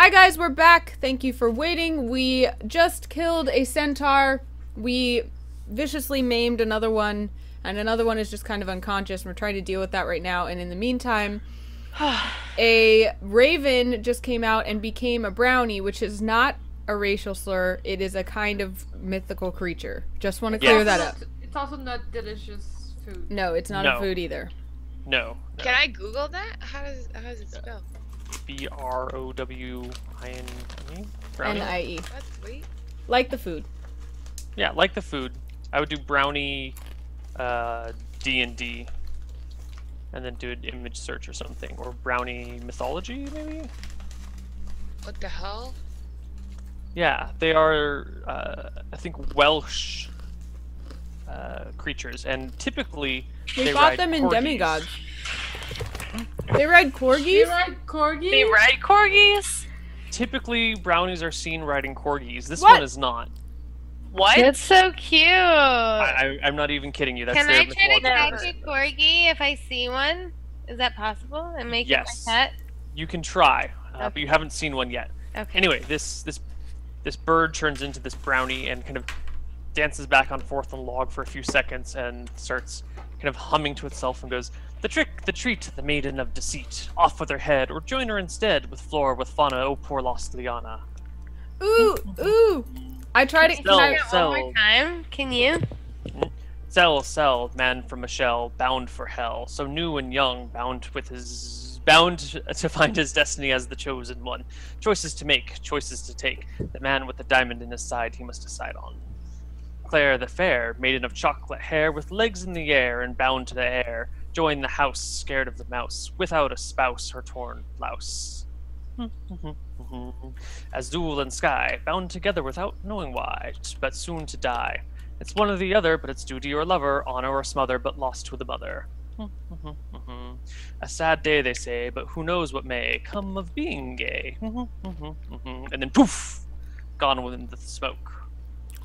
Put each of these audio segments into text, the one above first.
Hi guys, we're back. Thank you for waiting. We just killed a centaur. We viciously maimed another one, and another one is just kind of unconscious, and we're trying to deal with that right now. And in the meantime, a raven just came out and became a brownie, which is not a racial slur. It is a kind of mythical creature. Just want to clear that up. It's also not delicious food. No, it's not a food either. No. Can I Google that? How does it spell? Brownie? N-I-E. What? Wait. Like the food. Yeah, like the food. I would do brownie D&D and then do an image search or something. Or brownie mythology, maybe? What the hell? Yeah, they are, I think, Welsh creatures. And typically, We they fought ride them in corgis. demigods. They ride corgis? You ride corgis? They ride corgis? Typically, brownies are seen riding corgis. This What? one is not. What? That's so cute. I'm not even kidding you. That's Can their I try to mythological catch version. a corgi if I see one? Is that possible? And make it my pet? You can try, but Okay. you haven't seen one yet. Okay. Anyway, this bird turns into this brownie and kind of dances back and forth on the log for a few seconds and starts kind of humming to itself and goes, "The trick, the treat, the maiden of deceit. Off with her head, or join her instead with Flora, with Fauna, oh poor lost Liana." Ooh, ooh. I tried it. Sell, Can I... sell. One more time? Can you? Sell, man from a shell, bound for hell. So new and young, bound to find his destiny as the chosen one. Choices to make, choices to take. The man with the diamond in his side he must decide on. Claire the fair, maiden of chocolate hair, with legs in the air and bound to the air. Join the house, scared of the mouse, without a spouse, her torn blouse. Azul and sky, bound together without knowing why, but soon to die. It's one or the other, but it's duty or lover, honor or smother, but lost to the mother. A sad day, they say, but who knows what may come of being gay. And then poof, gone within the smoke.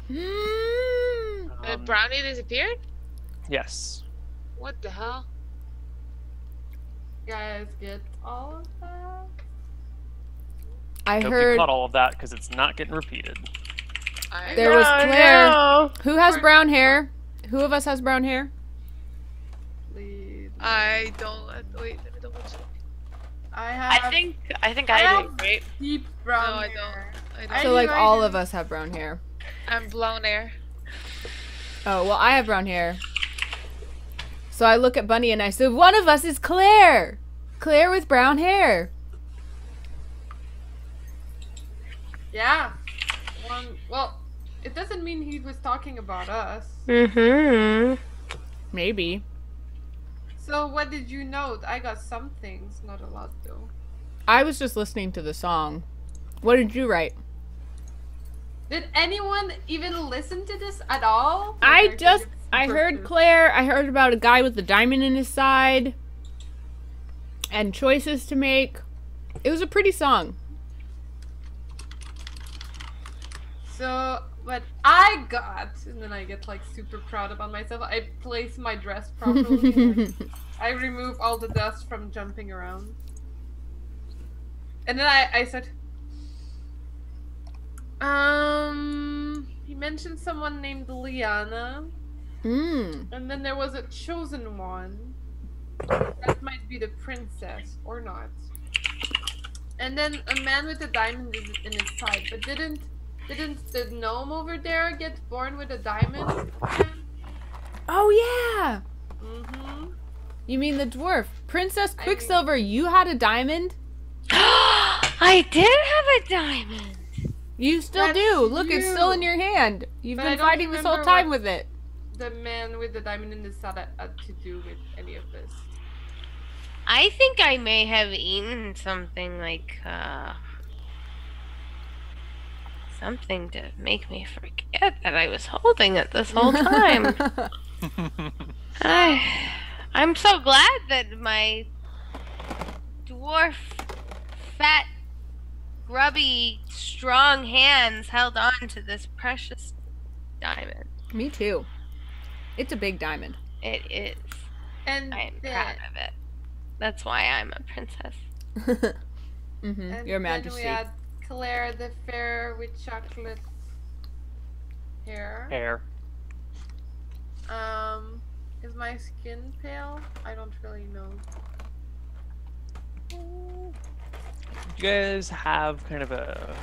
The brownie disappeared? Yes. What the hell? Guys, get all of that? I Hope heard you caught all of that because it's not getting repeated. there was Claire. No. Who has brown hair? Who of us has brown hair? Please. I don't. Wait, let me double check. I have I think I have do, right? deep brown No, I hair. don't. I So like all divided- of us have brown hair. I'm blown air. Oh, well I have brown hair. So I look at Bunny and I say, one of us is Claire! Claire with brown hair. Yeah. Well, it doesn't mean he was talking about us. Mm-hmm. Maybe. So what did you note? I got some things, not a lot though. I was just listening to the song. What did you write? Did anyone even listen to this at all? I Like, just, think it's I super heard cute. Claire, I heard about a guy with a diamond in his side. And choices to make. It was a pretty song. So what I got, and then I get like super proud about myself. I place my dress properly. And I remove all the dust from jumping around. And then I said, he mentioned someone named Liana, and then there was a chosen one. That might be the princess, or not. And then a man with a diamond in his side, but didn't the gnome over there get born with a diamond? Oh yeah! Mm-hmm. You mean the dwarf. Princess Quicksilver, you had a diamond? I did have a diamond. You still That's do. Look, it's still in you. your hand. You've But I been don't fighting this whole remember time what- with it. The man with the diamond in his side had to do with any of this. I think I may have eaten something like, something to make me forget that I was holding it this whole time. I'm so glad that my dwarf, fat, grubby, strong hands held on to this precious diamond. Me too. It's a big diamond. It is. And I am then, proud of it. That's why I'm a princess. Mm-hmm. and Your then Majesty. we had Claire the fair with chocolate hair. Hair. Is my skin pale? I don't really know. You guys have kind of a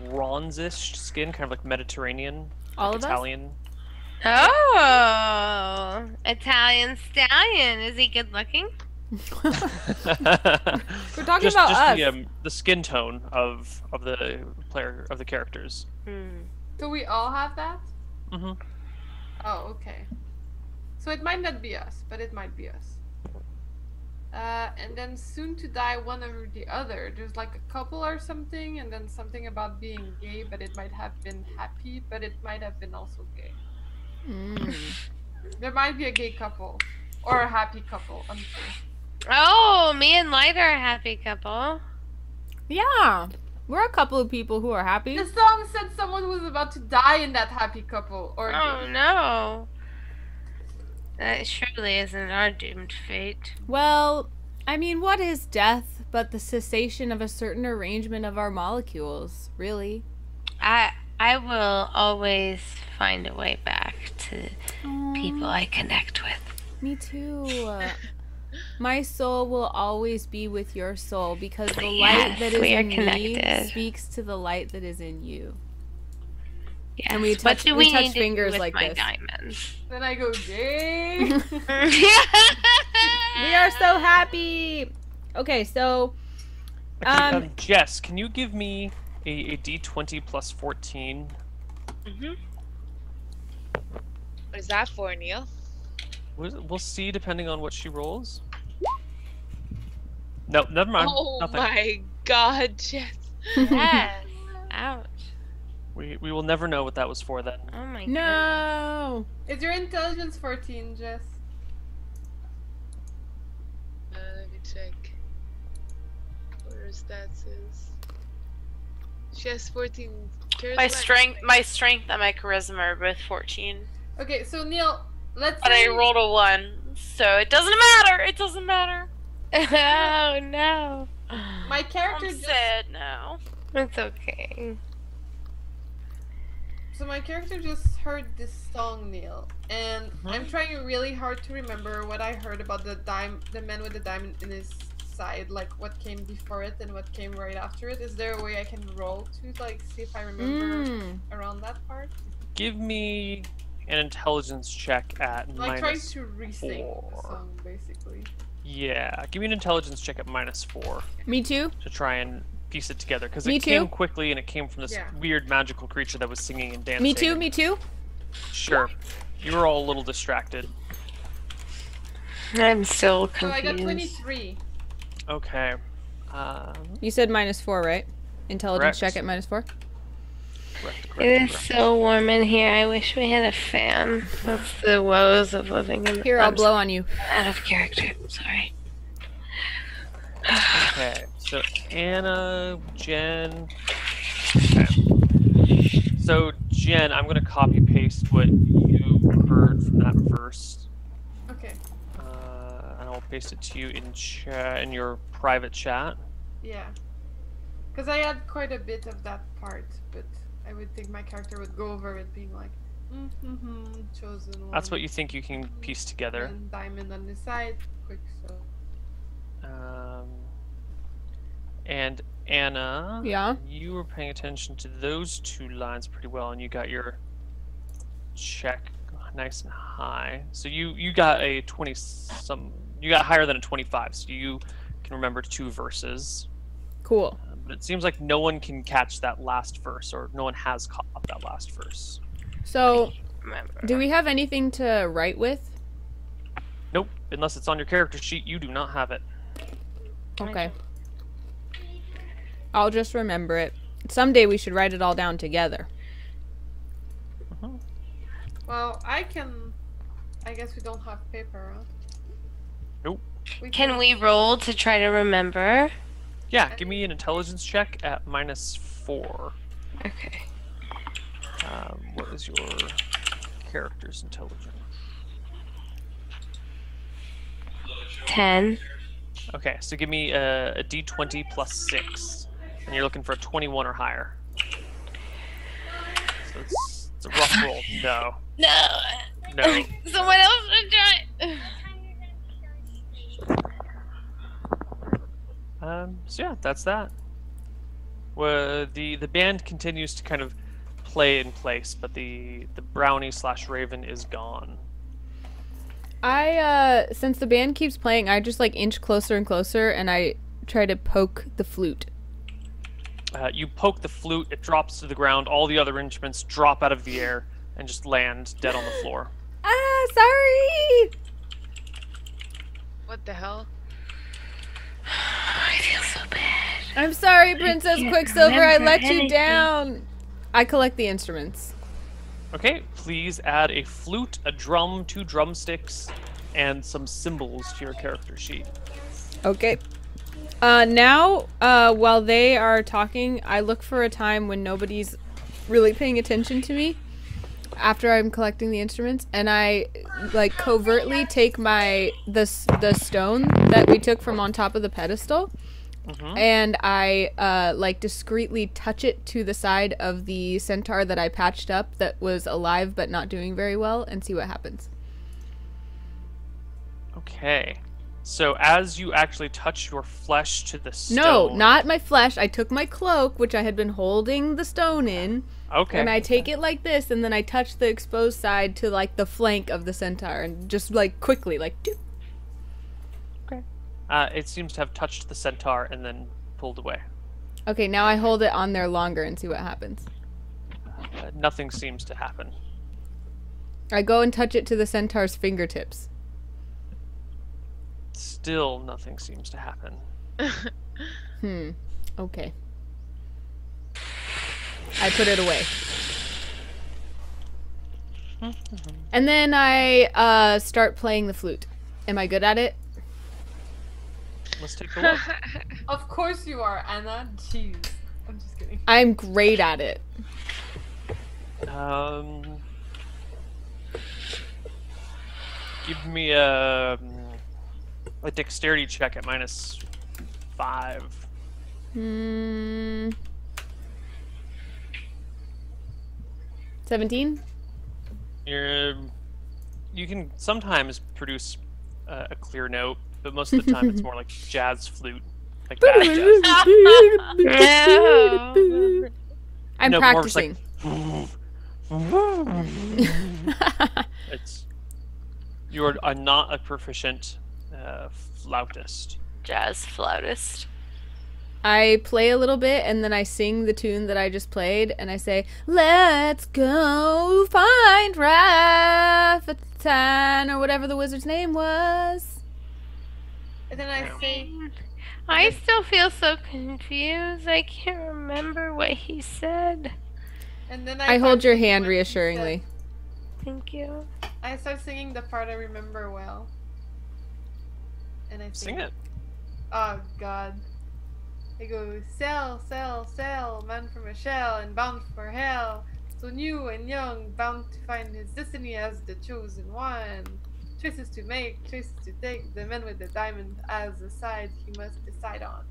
bronzish skin, kind of like Mediterranean, All like of us? Italian. Oh, Italian stallion. Is he good looking? We're talking just about us. the skin tone of the player of the characters. Do we all have that? Mm-hmm. Oh, okay. So it might not be us, but it might be us. And then soon to die one or the other. There's like a couple or something, and then something about being gay, but it might have been happy, but it might have been also gay. There might be a gay couple. Or a happy couple, I'm sure. Oh, me and Light are a happy couple. Yeah. We're a couple of people who are happy. The song said someone was about to die in that happy couple. Or Oh no. That surely isn't our doomed fate. Well, I mean, what is death but the cessation of a certain arrangement of our molecules, really? I will always find a way back to people I connect with. Me too. My soul will always be with your soul because the light Yes, that is we are in me connected. speaks to the light that is in you. Yes. And we touch- what do we we touch need to do fingers with like my this. diamonds? then I go gay. We are so happy. Okay, so Jess, can you give me a d20 plus 14? Mm-hmm. What is that for, Neil? We'll see depending on what she rolls. No, never mind. Oh Nothing. my god, Jess. Yes. Ouch. We will never know what that was for then. Oh my god. no. Is your intelligence 14, Jess? Let me check. What her stats is. She has 14 charisma. My strength and my charisma are both 14. Okay, so Neil, let's But I say... rolled a 1, so it doesn't matter. It doesn't matter. Oh no. My character I'm just... sad now. It's okay. So my character just heard this song, Neil, and I'm trying really hard to remember what I heard about the man with the diamond in his side, like what came before it and what came right after it. Is there a way I can roll to like see if I remember around that part? Give me an intelligence check at Like trying minus to re-sing the 4. song, basically. Yeah, give me an intelligence check at minus 4 Me too. to try and piece it together because Me it came too. quickly and it came from this Yeah. weird magical creature that was singing and dancing. Me too. Me too. Sure. You were all a little distracted. I'm still So I confused. got 23. Okay. You said -4, right? Intelligence Correct. check at -4. It is so warm in here. I wish we had a fan. That's the woes of living in. Here, I'll I'm blow on you. out of character. Sorry. Okay, so Anna, Jen. Okay. So Jen, I'm gonna copy paste what you heard from that verse, Okay, and I'll paste it to you in your private chat. yeah. Because I had quite a bit of that part, but I would think my character would go over it being like, chosen one. That's what you think you can piece together. And diamond on the side, quick so. And Anna, Yeah. you were paying attention to those two lines pretty well, and you got your check nice and high. So you got a 20 some. You got higher than a 25, so you can remember 2 verses. Cool. But it seems like no one can catch that last verse, or no one has caught that last verse. So, Remember. do we have anything to write with? Nope, unless it's on your character sheet, you do not have it. Okay. I'll just remember it. Someday we should write it all down together. Well, I can. I guess we don't have paper, huh? Nope. Can we roll to try to remember? Yeah, give me an intelligence check at -4. Okay. What is your character's intelligence? 10. Okay, so give me a d20 plus 6. And you're looking for a 21 or higher. So it's a rough roll. No. No. No. Someone else should try. So yeah, that's that. Well, the band continues to kind of play in place, but the brownie / raven is gone. Since the band keeps playing, I just like inch closer and closer, and I try to poke the flute. You poke the flute, it drops to the ground. All the other instruments drop out of the air and just land dead on the floor. Ah, sorry. What the hell? I feel so bad. I'm sorry, Princess can't Quicksilver. I remember let you anything. down. I collect the instruments. Okay, please add a flute, a drum, 2 drumsticks, and some cymbals to your character sheet. Okay. Now, while they are talking, I look for a time when nobody's really paying attention to me after I'm collecting the instruments, and I like covertly take the stone that we took from on top of the pedestal, and I like discreetly touch it to the side of the centaur that I patched up that was alive but not doing very well, and see what happens. Okay. So as you actually touch your flesh to the stone... No, not my flesh. I took my cloak, which I had been holding the stone in, Okay. and I take it like this, and then I touch the exposed side to like the flank of the centaur, and just like quickly, like. Doop. Okay. It seems to have touched the centaur and then pulled away. Okay, now I hold it on there longer and see what happens. Nothing seems to happen. I go and touch it to the centaur's fingertips. Still nothing seems to happen. Okay. I put it away. And then I start playing the flute. Am I good at it? Let's take a look. Of course you are, Anna. Jeez. I'm just kidding. I'm great at it. Give me a dexterity check at -5. 17? You can sometimes produce a clear note, but most of the time it's more like jazz flute, like bad jazz. No. I'm No, more just practicing. You are not a proficient flautist. Jazz flautist. I play a little bit, and then I sing the tune that I just played, and I say, "Let's go find Rafatan," or whatever the wizard's name was. And then I say, I still feel so confused. I can't remember what he said. and then I hold your find hand what he reassuringly. Thank you. said. I start singing the part I remember well. And I Sing it. Oh God. I go, sail, sail, sail, man from a shell and bound for hell. So new and young, bound to find his destiny as the chosen one. Choices to make, choices to take, the man with the diamond as the side he must decide on.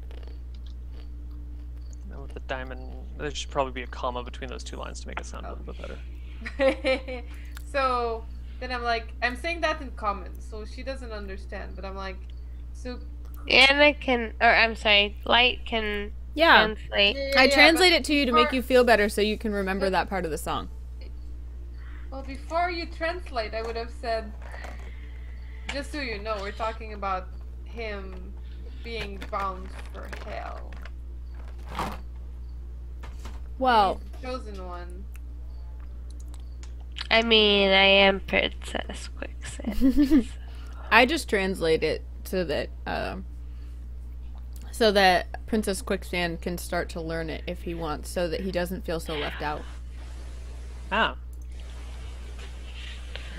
With the diamond, there should probably be a comma between those 2 lines to make it sound a little bit better. So then I'm like, I'm saying that in common, so she doesn't understand, but I'm like, so Anna can, or I'm sorry, Light can Yeah. translate. I translate it to you to make you feel better so you can remember that part of the song. Well, before you translate, I would have said, just so you know, we're talking about him being bound for hell. Well, Chosen one. I mean, I am Princess Quicksand. I just translate it so that Princess Quicksand can start to learn it if he wants, so that he doesn't feel so left out. Ah.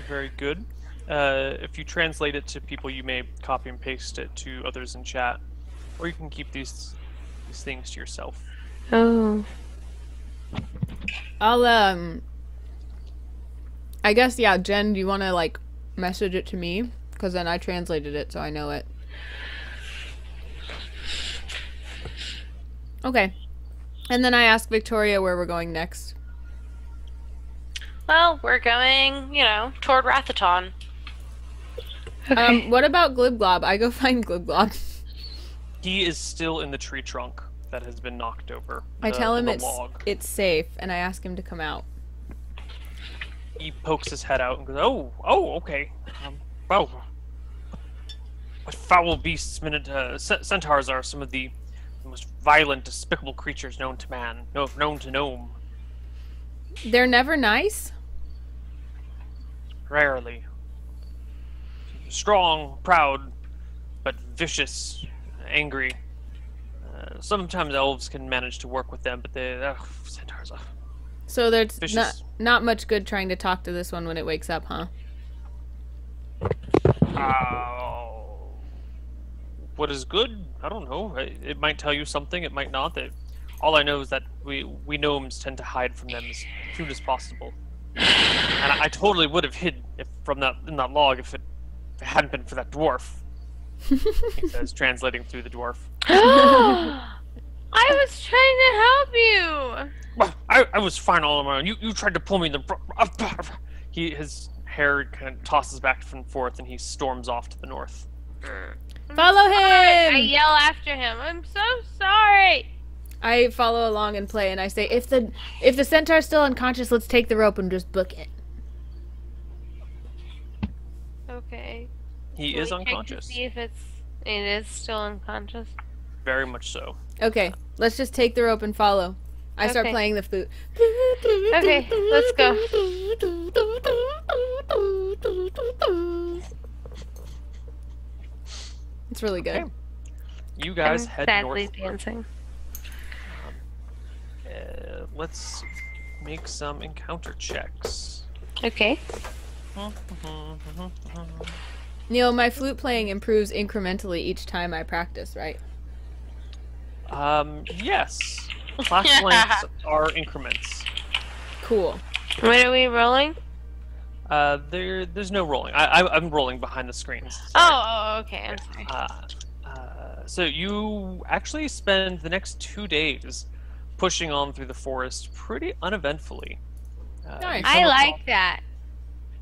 Very good. If you translate it to people, you may copy and paste it to others in chat, or you can keep these things to yourself. Oh. I'll I guess, yeah, Jen, do you want to like message it to me? Because then I translated it so I know it. Okay. And then I ask Victoria where we're going next. Well, we're going, toward Rathaton. Okay. What about Glibglob? I go find Glibglob. He is still in the tree trunk that has been knocked over. I tell him the it's log. safe, and I ask him to come out. He pokes his head out and goes, "Oh, okay. Well, what foul beasts centaurs are some of the most violent, despicable creatures known to man, known to gnome. They're never nice? Rarely. Strong, proud, but vicious, angry. Sometimes elves can manage to work with them, but centaurs are So there's vicious. not much good trying to talk to this one when it wakes up, huh? What is good? I don't know. It might tell you something. It might not. All I know is that we gnomes tend to hide from them as soon as possible. And I totally would have hid in that log if it hadn't been for that dwarf. He says, translating through the dwarf. I was trying to help you. Well, I was fine all on my own. You tried to pull me in the. His hair kind of tosses back and forth, and he storms off to the north. Follow him! I yell after him. I'm so sorry. I follow along and play, and I say, if the centaur's still unconscious, let's take the rope and just book it. Okay. He Can is we check to unconscious. see if it is still unconscious. Very much so. Okay, let's just take the rope and follow. I start Okay. playing the flute. Okay, let's go. It's really good. Okay. You guys I'm head sadly north. dancing. Let's make some encounter checks. Okay. Neil, my flute playing improves incrementally each time I practice, right? Yes. Class lengths are increments. Cool. What are we rolling? There's no rolling. I'm rolling behind the screens. Oh, okay. I'm sorry. So you actually spend the next 2 days pushing on through the forest pretty uneventfully. Nice. You I come like across- that.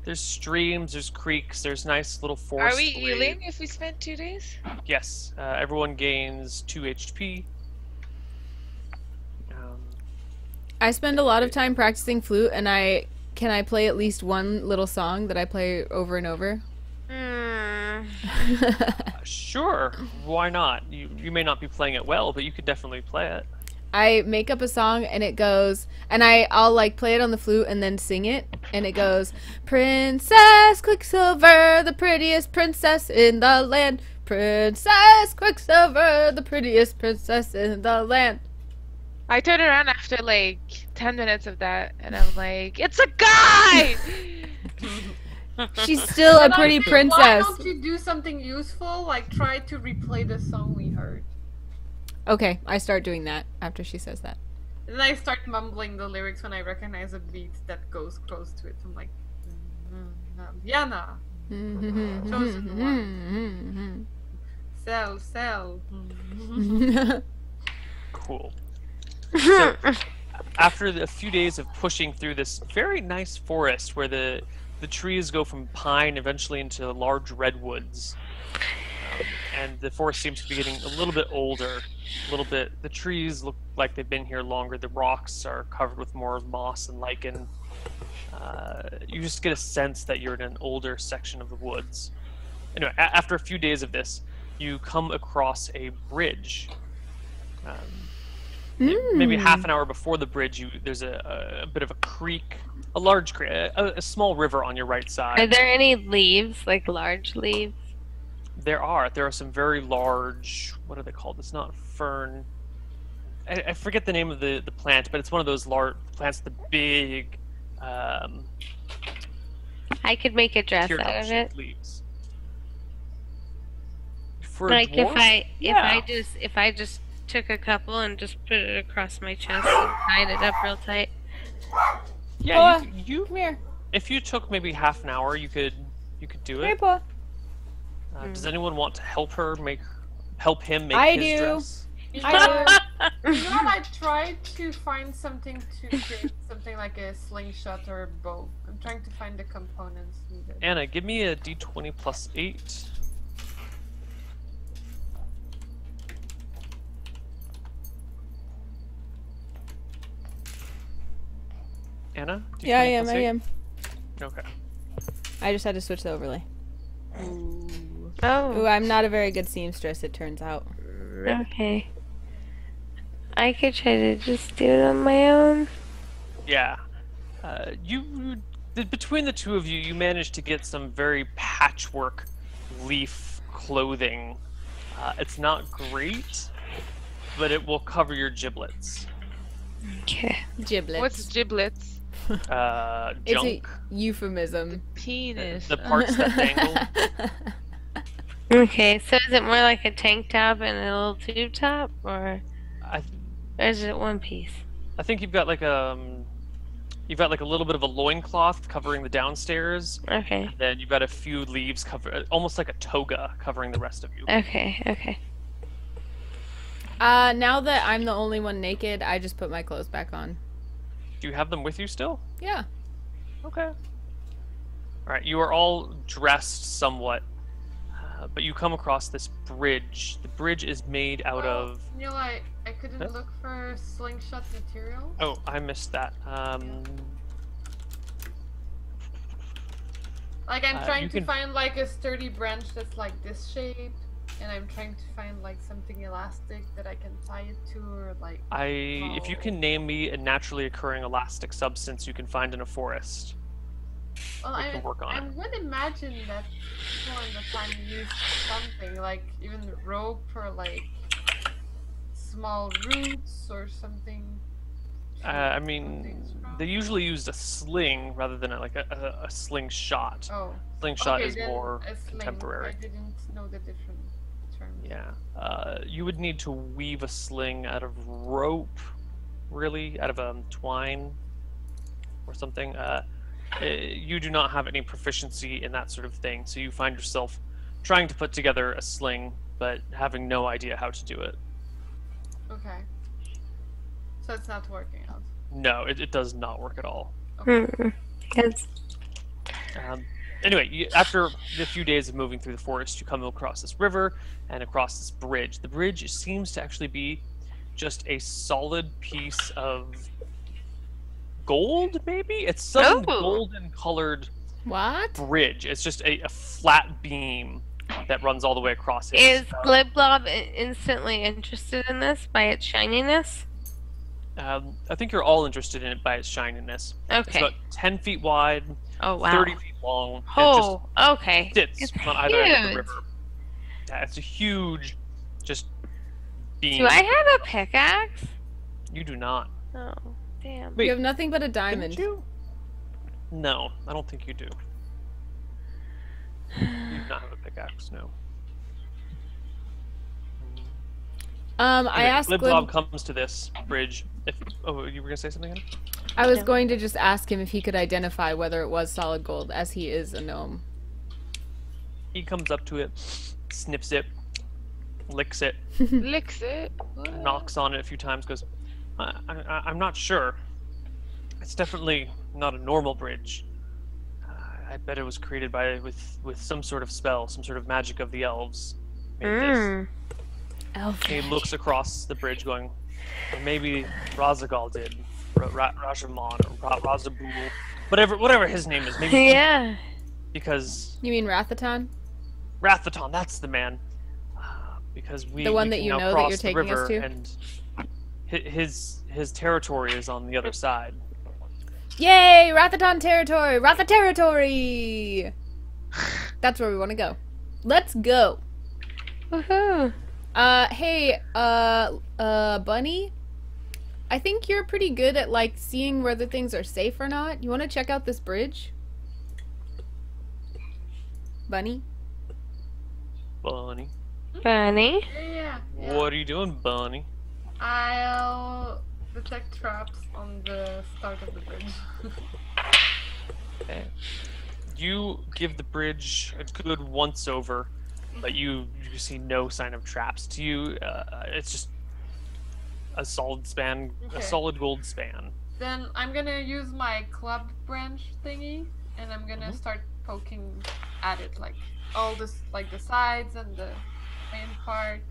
There's streams, there's creeks, there's nice little forest. Are we glades. healing if we spend 2 days? Yes. Everyone gains 2 HP. I spend a lot of time practicing flute, and can I play at least one little song that I play over and over? Sure. Why not? You may not be playing it well, but you could definitely play it. I make up a song and it goes, and I'll like play it on the flute and then sing it, and it goes, Princess Quicksilver, the prettiest princess in the land. Princess Quicksilver, the prettiest princess in the land. I turn around after like 10 minutes of that and I'm like, it's a guy! She's still a And I pretty think, Why princess. don't you do something useful, like try to replay the song we heard? Okay, I start doing that after she says that. And then I start mumbling the lyrics when I recognize a beat that goes close to it. I'm like, Diana, chosen one, Cell. Cool. So, after a few days of pushing through this very nice forest where the trees go from pine eventually into large redwoods, and the forest seems to be getting a little bit older, the trees look like they've been here longer, the rocks are covered with more moss and lichen. You just get a sense that you're in an older section of the woods. Anyway, after a few days of this, you come across a bridge. Maybe half an hour before the bridge, there's a bit of a creek, a large creek, a small river on your right side. Are there any leaves, like large leaves? There are some very large, what are they called? It's not fern. I forget the name of the plant, but it's one of those large plants with the big I could make a dress teardrop out of shaped it. leaves. For a Like dwarf? if I just took a couple and just put it across my chest and tied it up real tight. Yeah, Paw, you Come here. if you took maybe half an hour, you could do Here, it. Paw. Does anyone want to help him make I his do. dress? I I tried to find something to create something like a slingshot or a bow. I'm trying to find the components needed. Anna, give me a d20 plus 8. Anna? D20 Yeah, I am. plus I 8? am. Okay. I just had to switch the overlay. Oh. Ooh, I'm not a very good seamstress, it turns out. Okay. I could try to just do it on my own. Yeah. Between the two of you, you managed to get some very patchwork leaf clothing. It's not great, but it will cover your giblets. Okay. Giblets. What's giblets? It's a Junk. euphemism. Penis. The parts that dangle. Okay, so is it more like a tank top and a little tube top, or is it one piece? I think you've got like a little bit of a loincloth covering the downstairs. Okay. And then you've got a few leaves almost like a toga covering the rest of you. Okay. Now that I'm the only one naked, I just put my clothes back on. Do you have them with you still? Yeah. Okay. Alright, you are all dressed somewhat, but you come across this bridge. The bridge is made out of... You know, I couldn't Huh? look for slingshot material. Oh, I missed that. Like, I'm trying you to can- find, like, a sturdy branch that's, like, this shape. And I'm trying to find, like, something elastic that I can tie it to, or, like... If you can name me a naturally occurring elastic substance you can find in a forest. Well, we can work on I it. would imagine that people in the time used something, like, even rope or, like, small roots or something. I mean, they usually used a sling rather than a slingshot. Oh. Slingshot Okay, is then more a sling. contemporary. I didn't know the different terms. Yeah. You would need to weave a sling out of rope, really, out of twine or something. You do not have any proficiency in that sort of thing, so you find yourself trying to put together a sling, but having no idea how to do it. Okay. So it's not working out. No, it does not work at all. That's Anyway, after a few days of moving through the forest, you come across this river and across this bridge. The bridge seems to actually be just a solid piece of gold, maybe? It's some golden colored What? bridge. It's just a flat beam that runs all the way across it. Is Gliblob instantly interested in this by its shininess? I think you're all interested in it by its shininess. It's Okay. about 10 feet wide, Oh wow. 30 feet long, and it Oh, okay. just sits It's on either end of the huge. river. Yeah, it's a huge, just beam. Do I have a pickaxe? You do not. Oh, damn. Wait, You have nothing but a didn't diamond. you? No, I don't think you do. You do not have a pickaxe, no. I asked Gliblob comes to this bridge. Oh, you were gonna say something? Anna? I was going to just ask him if he could identify whether it was solid gold, as he is a gnome. He comes up to it, sniffs it, licks it, Licks it. knocks on it a few times, goes, I'm not sure. It's definitely not a normal bridge. I bet it was created with some sort of spell, some sort of magic of the elves. Made this. Elf. He looks across the bridge going, or maybe Razagal did, Rajamon, or Razabul, whatever his name is. Maybe Yeah. because You mean Rathaton? Rathaton, that's the man. Because The one that can you now know that cross you're the taking us river, to? and his territory is on the other side. Yay! Rathaton territory! Ratha territory! That's where we want to go. Let's go. Woohoo. Hey, Bunny? I think you're pretty good at, like, seeing whether things are safe or not. You want to check out this bridge? Bunny? Bunny. Bunny. Yeah. What are you doing, Bunny? I'll detect traps on the start of the bridge. Okay. You give the bridge a good once over, but you see no sign of traps. To you, it's just a solid span, Okay. a solid gold span. Then I'm gonna use my club branch thingy, and I'm gonna start poking at it, like all this, like the sides and the main part.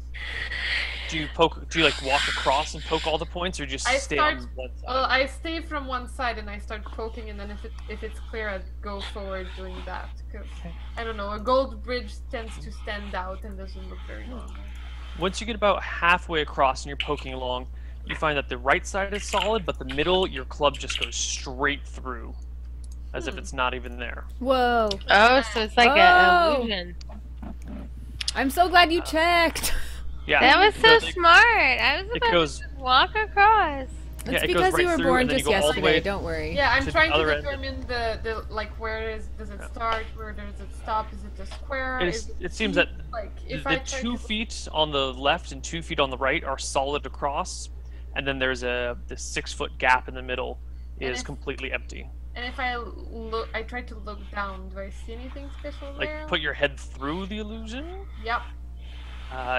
Do you poke? Do you like walk across and poke all the points, or just I stay start. on one side? Well, I stay from one side and I start poking, and then if it's clear, I go forward doing that. Cause I don't know, a gold bridge tends to stand out and doesn't look very normal. Once you get about halfway across and you're poking along, you find that the right side is solid, but the middle, your club just goes straight through, as if it's not even there. Whoa. Oh, so it's like Oh. an illusion. I'm so glad you checked. Yeah. That was so it- smart. I was it about goes- to just walk across. It's Yeah, it goes because right you were through, born and then just you go all the yesterday, way- don't worry. Yeah, I'm To the trying to other end. determine the like where does it start, where does it stop? Is it a square? It seems that like if the I try 2 to... feet on the left and 2 feet on the right are solid across, and then there's the 6 foot gap in the middle And is if- completely empty. And if I try to look down, do I see anything special Like there? put your head through the illusion, Yep.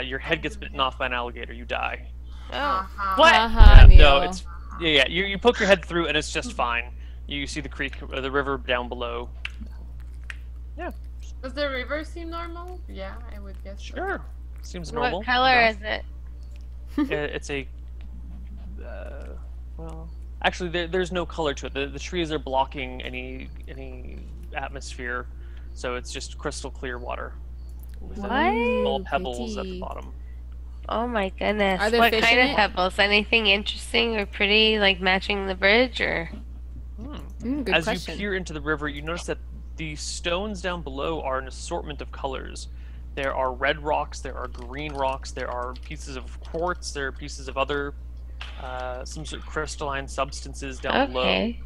your head gets bitten off by an alligator, you die. Oh. Uh-huh. What? Haha, Yeah, no, Neil. it's yeah. You poke your head through and it's just fine. You see the creek, or the river down below. Does the river seem normal? Yeah, I would guess. so. Sure, seems normal. What color enough. is it? It's a well, actually, there's no color to it. The trees are blocking any atmosphere, so it's just crystal clear water. With What? small pebbles at the pretty. bottom. Oh my goodness. Are there What fish kind in of it? pebbles? Anything interesting or pretty, like matching the bridge, or? Hmm. Good As question. you peer into the river, you notice that the stones down below are an assortment of colors. There are red rocks, there are green rocks, there are pieces of quartz, there are pieces of other, some sort of crystalline substances down Okay.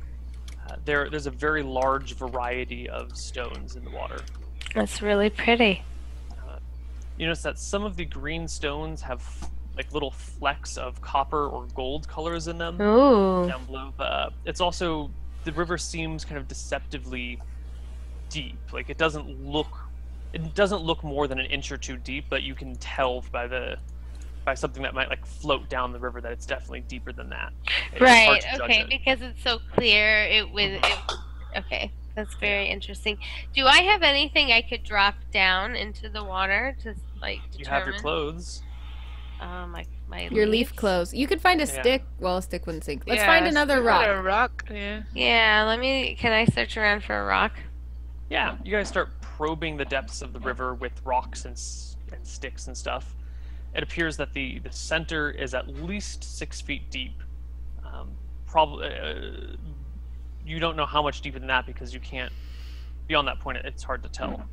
below. There's a very large variety of stones in the water. That's really pretty. You notice that some of the green stones have like little flecks of copper or gold colors in them Ooh. down below. But it's also, the river seems kind of deceptively deep. Like it doesn't look more than an inch or two deep, but you can tell by something that might like float down the river that it's definitely deeper than that. It's hard Right, to judge okay, it. because it's so clear, okay, that's very interesting. Do I have anything I could drop down into the water to, like, determine? You have your clothes. My Your leaf leaves? clothes. You could find a Yeah. stick. Well, a stick wouldn't sink. Let's Yeah, find another stick rock. on a rock, yeah. Yeah, can I search around for a rock? Yeah, you guys start probing the depths of the river with rocks and sticks and stuff. It appears that the center is at least 6 feet deep. Probably, you don't know how much deeper than that because you can't. Beyond that point, it's hard to tell.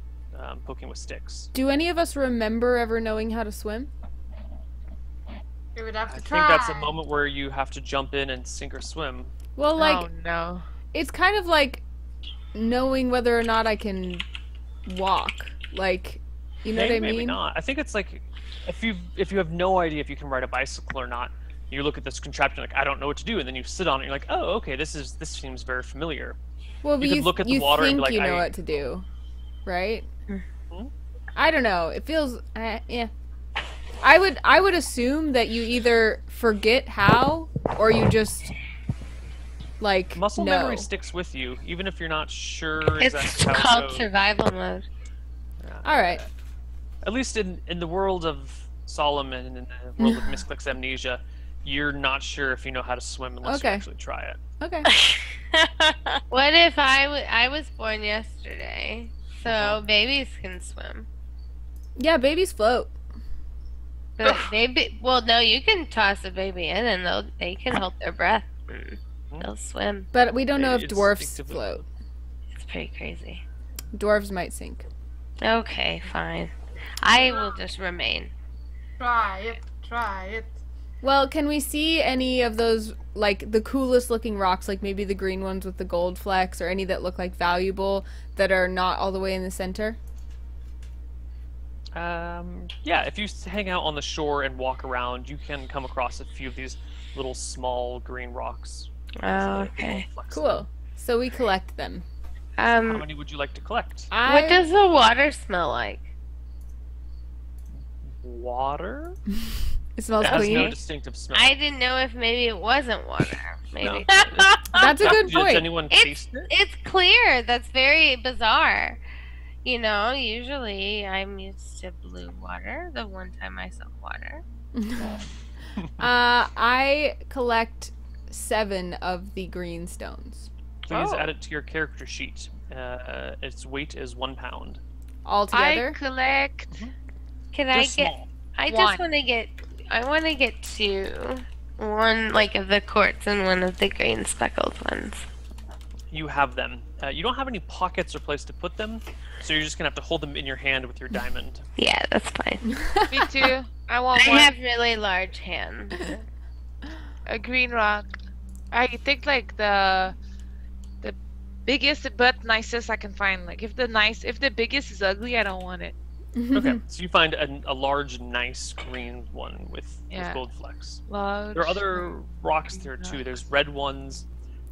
Poking with sticks. Do any of us remember ever knowing how to swim? You would have I to think try. that's a moment where you have to jump in and sink or swim. Well, like, Oh no. it's kind of like knowing whether or not I can walk. Like, you know Maybe, what I maybe mean? not. I think it's like if you have no idea if you can ride a bicycle or not, you look at this contraption like I don't know what to do, and then you sit on it. And you're like, oh, okay, this seems very familiar. Well, but You could look at the you water and think be like, you know I- what to do, right? Hmm? I don't know. It feels, yeah. I would assume that you either forget how or you just like Muscle know. memory sticks with you, even if you're not sure It's exactly how it called goes. survival mode. All right. At least in the world of Solomon and in the world of Misscliks Amnesia, you're not sure if you know how to swim unless Okay. you actually try it. Okay. What if I was born yesterday, so babies can swim? Yeah, babies float. But well, no, you can toss a baby in and they can hold their breath. They'll swim. But we don't know if It's dwarfs instinctively- float. It's pretty crazy. Dwarves might sink. Okay, fine. I will just remain. Try it. Try it. Well, can we see any of those, like, the coolest looking rocks, like maybe the green ones with the gold flecks, or any that look like valuable that are not all the way in the center? Yeah, if you hang out on the shore and walk around, you can come across a few of these little small green rocks. Oh, okay. Cool. So we collect them. How many would you like to collect? What does the water smell like? Water? It smells It has clean. no distinctive smell. I didn't know if maybe it wasn't water. Maybe. No. That's a good Does point. anyone taste it? It's clear. That's very bizarre. You know, usually I'm used to blue water. The one time I saw water. I collect 7 of the green stones. Please Oh. add it to your character sheet. Its weight is 1 pound. All I together? collect Can They're I get? small. I One. just want to get. I want to get 2. One like of the quartz and one of the green speckled ones. You have them. You don't have any pockets or place to put them, so you're just gonna have to hold them in your hand with your diamond. Yeah, that's fine. me too. I want I one. have really large hands. A green rock. I think like the biggest but nicest I can find. Like if the biggest is ugly, I don't want it. Okay, so you find a large, nice green one with Yeah. gold flecks. Large. There are other rocks there green too. rock. There's red ones.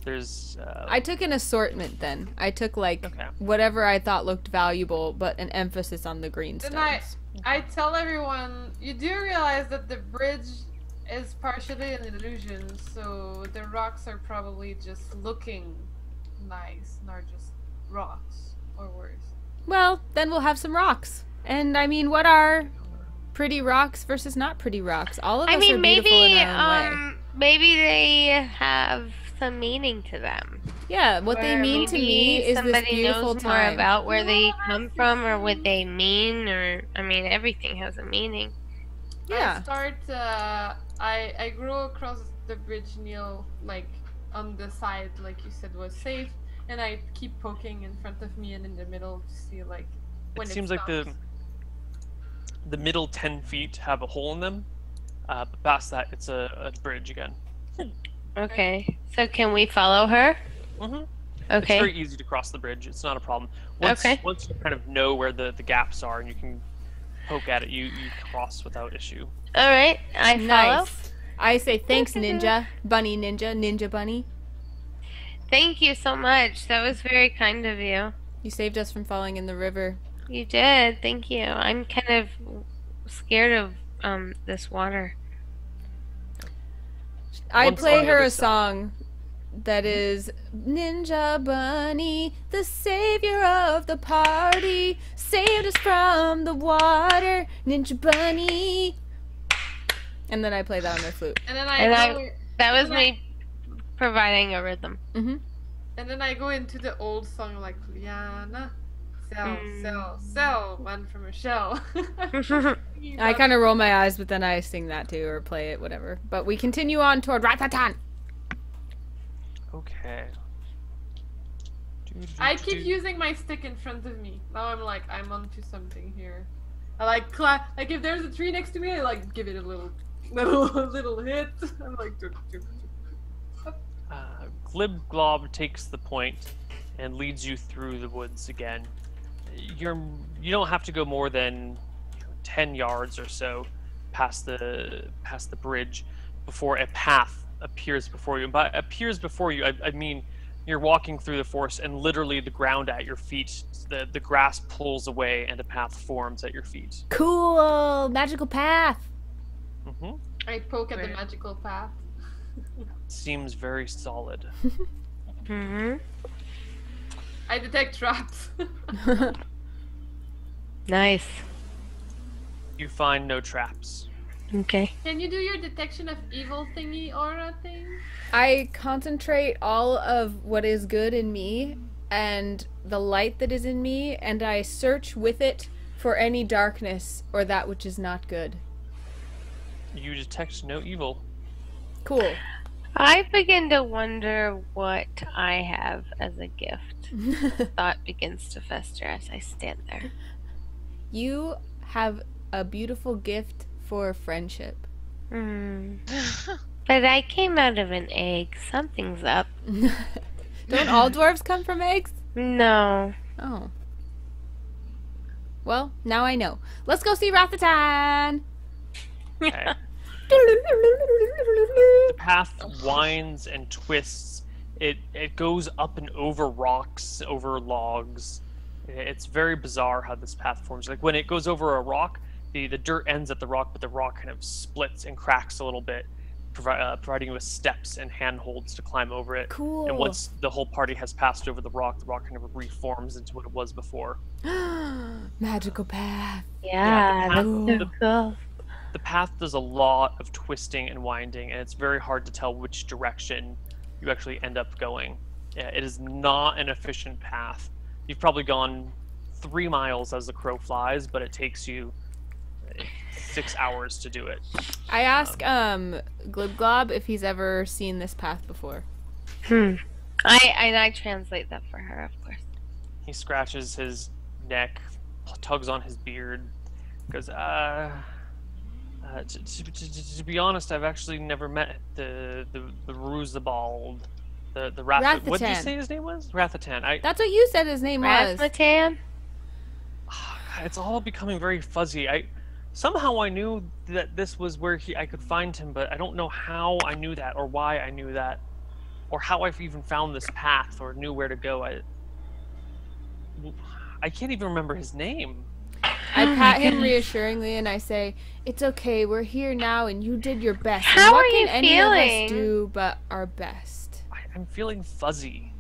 There's I took an assortment then. I took like okay. whatever I thought looked valuable, but an emphasis on the green Then stones. I tell everyone, you do realize that the bridge is partially an illusion, so the rocks are probably just looking nice, not just rocks, or worse. Well, then we'll have some rocks. And I mean, what are pretty rocks versus not pretty rocks? All of us I mean, are beautiful maybe in our own way. maybe they have some meaning to them. Yeah, what they Or mean to maybe me is this somebody beautiful knows more time. about where they come from or what they mean, or I mean, everything has a meaning. Yeah. I grew across the bridge Neil, like on the side, like you said, was safe, and I keep poking in front of me and in the middle to see like when It seems like stops. the middle 10 feet have a hole in them. But past that, it's a bridge again. Okay, so can we follow her? Mm-hmm. It's Okay. very easy to cross the bridge. It's not a problem. Okay. Once you kind of know where the gaps are and you can poke at it, you cross without issue. All right, I follow. Nice. I say thanks, ninja. Bunny ninja. Ninja bunny. Thank you so much. That was very kind of you. You saved us from falling in the river. You did. Thank you. I'm kind of scared of this water. I One play song her at a a song that is Ninja Bunny, the savior of the party, saved us from the water, Ninja Bunny. And then I play that on my flute. And then And That was Can me providing a rhythm. Mm-hmm. and then I go into the old song like Liana, sell, Mm. sell, one from a shell. I kind of roll my eyes, but then I sing that too, or play it, whatever. But we continue on toward Ratatan. Okay. I keep using my stick in front of me. Now I'm like, I'm onto something here. I like like if there's a tree next to me, I like give it a little hit. I'm like, Glib Glob takes the point and leads you through the woods again. You don't have to go more than 10 yards or so past the bridge before a path appears before you. And by appears before you, I mean you're walking through the forest and literally the ground at your feet, the grass pulls away and a path forms at your feet. Cool, magical path. Hmm. I poke at the magical path. Seems very solid. Mm-hmm. I detect traps. Nice. You find no traps. Okay. Can you do your detection of evil thingy aura thing? I concentrate all of what is good in me and the light that is in me, and I search with it for any darkness or that which is not good. You detect no evil. Cool. I begin to wonder what I have as a gift. Thought begins to fester as I stand there. You have a beautiful gift for friendship. Hmm. But I came out of an egg. Something's up. Don't all dwarves come from eggs? No. Oh. Well, now I know. Let's go see Rathatan! Okay. The path winds and twists. It goes up and over rocks, over logs. It's very bizarre how this path forms. Like when it goes over a rock, the dirt ends at the rock, but the rock kind of splits and cracks a little bit, providing you with steps and handholds to climb over it. Cool. And once the whole party has passed over the rock kind of reforms into what it was before. Magical path. Yeah, the that's so path- cool. The path does a lot of twisting and winding, and it's very hard to tell which direction you actually end up going. Yeah, it is not an efficient path. You've probably gone 3 miles as the crow flies, but it takes you 6 hours to do it. I ask Glibglob if he's ever seen this path before. I translate that for her, of course. He scratches his neck, tugs on his beard, goes, to be honest, I've actually never met the Ruzabald, the Rath. What did you say his name was? Rathatan. That's what you said his name was. Razmatan? It's all becoming very fuzzy. Somehow I knew that this was where I could find him, but I don't know how I knew that, or why I knew that, or how I've even found this path, or knew where to go. I can't even remember his name. I pat him reassuringly and I say, "It's okay. We're here now, and you did your best. And How what are can you any of feeling? us do but our best?" I'm feeling fuzzy.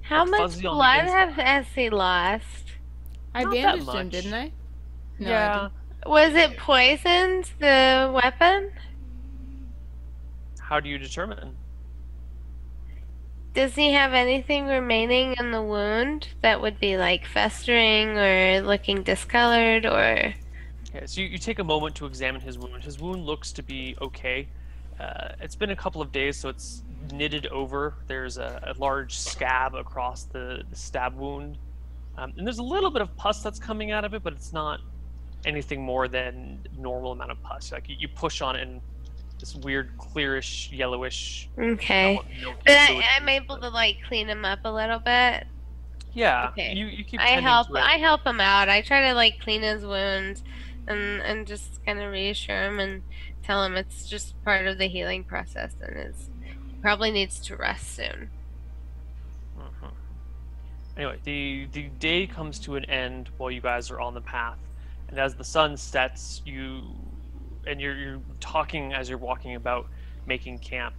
How much Fuzzy on the blood inside. has he lost? I Not that bandaged him, much. didn't I? No, I Yeah. didn't. Was it poisoned, the weapon? How do you determine? Does he have anything remaining in the wound that would be like festering or looking discolored or... Okay, so you take a moment to examine his wound. His wound looks to be okay. It's been a couple of days, so it's knitted over. There's a large scab across the stab wound. And there's a little bit of pus that's coming out of it, but it's not anything more than normal amount of pus. Like you push on it and this weird clearish, yellowish... Okay. milky But fluid I'm comes able to like clean him up a little bit. Yeah, Okay. you keep I tending help to it. I help him out. I try to like clean his wounds and just kind of reassure him and tell him it's just part of the healing process and he probably needs to rest soon. Mhm. Anyway, the day comes to an end while you guys are on the path, and as the sun sets, you're talking as you're walking about making camp.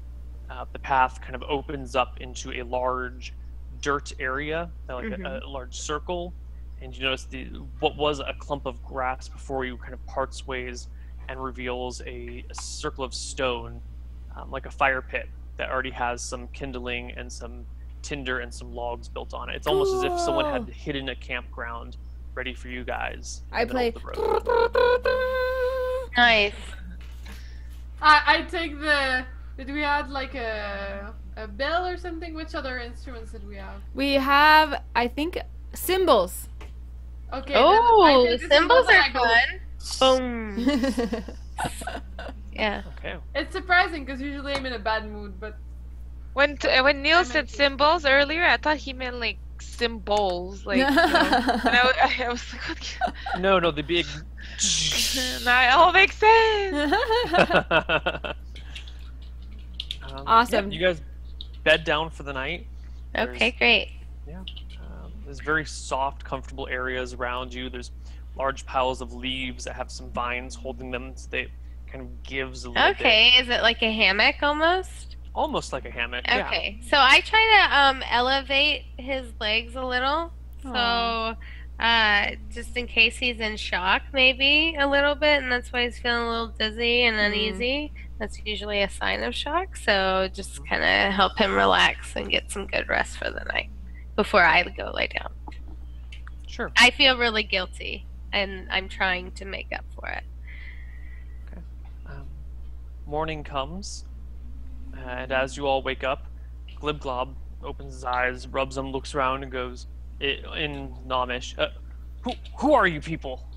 The path kind of opens up into a large dirt area, like a large circle, and you notice what was a clump of grass before you kind of parts ways and reveals a circle of stone, like a fire pit that already has some kindling and some tinder and some logs built on it. It's almost as if someone had hidden a campground ready for you guys. in I the middle play. of the road. Nice. I take the... Did we add like a bell or something? Which other instruments did we have? We have, I think, cymbals. Okay. Oh, then I take the symbols and are I go- fun. Boom. Yeah. Okay. It's surprising because usually I'm in a bad mood, but When Neil said symbols earlier, I thought he meant like symbols, like. And I was like, what? No, the big. Now it all makes sense. Awesome. yeah, you guys bed down for the night. Okay, great. There's very soft, comfortable areas around you. There's large piles of leaves that have some vines holding them, so they kind of gives a little bit. Okay, is it like a hammock almost? Almost like a hammock. Okay, so I try to elevate his legs a little, so just in case he's in shock, maybe a little bit, and that's why he's feeling a little dizzy and uneasy. That's usually a sign of shock, so just kind of help him relax and get some good rest for the night before I go lay down. Sure. I feel really guilty, and I'm trying to make up for it. Morning comes, and as you all wake up, Glibglob opens his eyes, rubs them, looks around, and goes, in Nomish, who are you people?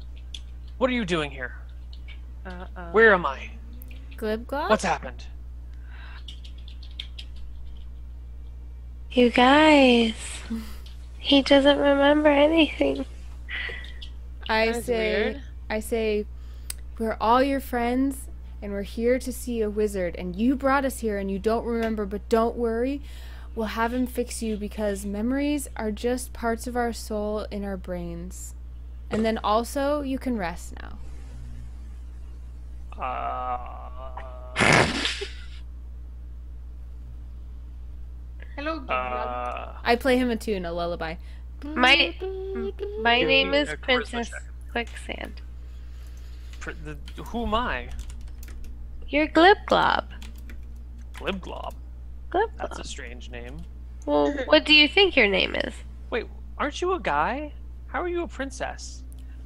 What are you doing here? Where am I? Glibglob? What's happened? You guys, he doesn't remember anything. I That's say, weird. we're all your friends, and we're here to see a wizard, and you brought us here, and you don't remember, but don't worry. We'll have him fix you, because memories are just parts of our soul in our brains. And then also, you can rest now. Hello, Gibran. I play him a tune, a lullaby. My Give name me is a charisma Princess check. Quicksand. Who am I? You're Glib Glob. Glibglob. Glib That's a Glob. strange name. Well, what do you think your name is? Wait, aren't you a guy? How are you a princess?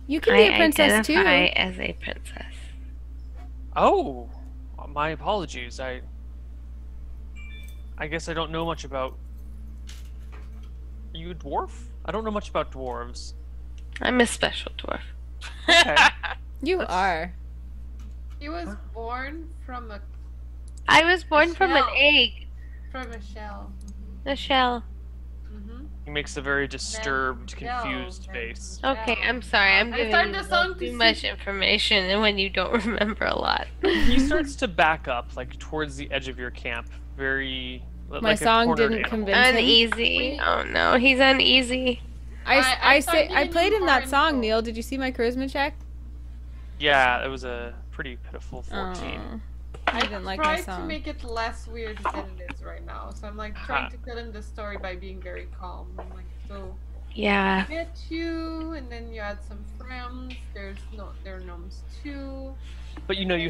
You can be a I princess identify too. as a princess. Oh, my apologies. I guess I don't know much about. Are you a dwarf? I don't know much about dwarves. I'm a special dwarf. Okay. You are. He was born from a I was born from an shell. egg. from a shell. A shell. Mm-hmm. He makes a very disturbed, shell, confused man. face. Okay, I'm sorry. I'm I giving started you the song to too sing. much information and when you don't remember a lot. He starts to back up, like towards the edge of your camp, very. My like a song cornered didn't animal. convince him. Uneasy. Oh no, he's uneasy. I started I giving played you him more that song, info. Neil. Did you see my charisma check? Yeah, it was a pretty pitiful 14. Aw. I didn't like my tried to song. make it less weird than it is right now. So I'm like trying to fill in the story by being very calm. I'm like, so Yeah. I get you, and then you add some friends. There are gnomes too. But you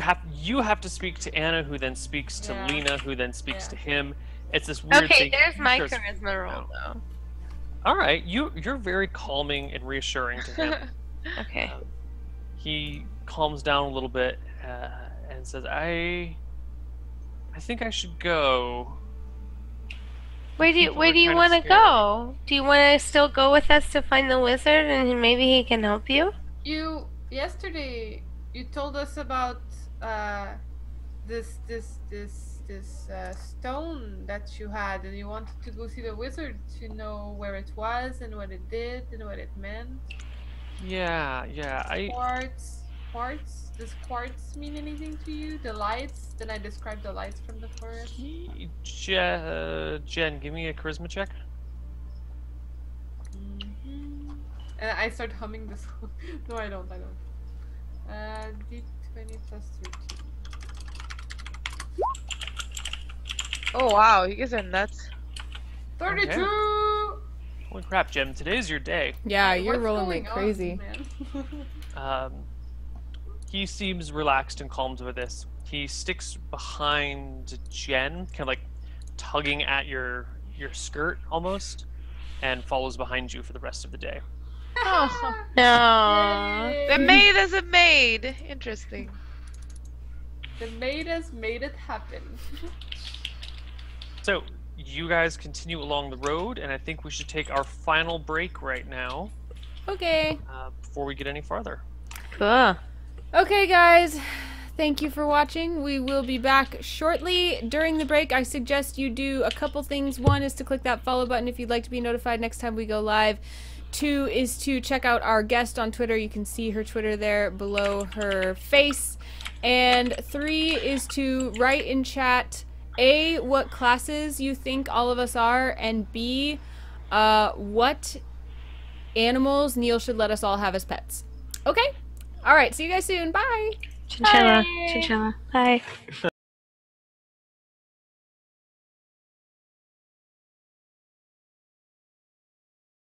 have to speak to Anna, who then speaks to Yeah. Lena, who then speaks Yeah. to him. It's this weird Okay, thing. there's He my starts charisma freaking roll out. though. All right, you're very calming and reassuring to him. Okay. He calms down a little bit and says, "I think I should go." Where do you People are kinda want to scared. go? Do you want to still go with us to find the wizard and maybe he can help you? Yesterday you told us about this stone that you had, and you wanted to go see the wizard to know where it was and what it did and what it meant. Yeah. Quartz. Does quartz mean anything to you? The lights. Then I described the lights from the forest. Jen, give me a charisma check. And I start humming the song. No, I don't. D20 plus 13. Oh wow, you guys are nuts. 32! Holy crap, Jen! Today's your day. Yeah, you're What's rolling like going on, crazy. man? He seems relaxed and calmed with this. He sticks behind Jen, kind of like tugging at your skirt almost, and follows behind you for the rest of the day. Oh, No. the maid is a maid. Interesting. The maid has made it happen. So you guys continue along the road, and I think we should take our final break right now Okay. before we get any farther. Cool. Okay, guys. Thank you for watching. We will be back shortly. During the break, I suggest you do a couple things. One is to click that follow button if you'd like to be notified next time we go live. 2 is to check out our guest on Twitter. You can see her Twitter there below her face. And 3 is to write in chat, A, what classes you think all of us are, and B, what animals Neil should let us all have as pets. Okay? Alright, see you guys soon. Bye! Chinchilla. Bye. Chinchilla. Bye.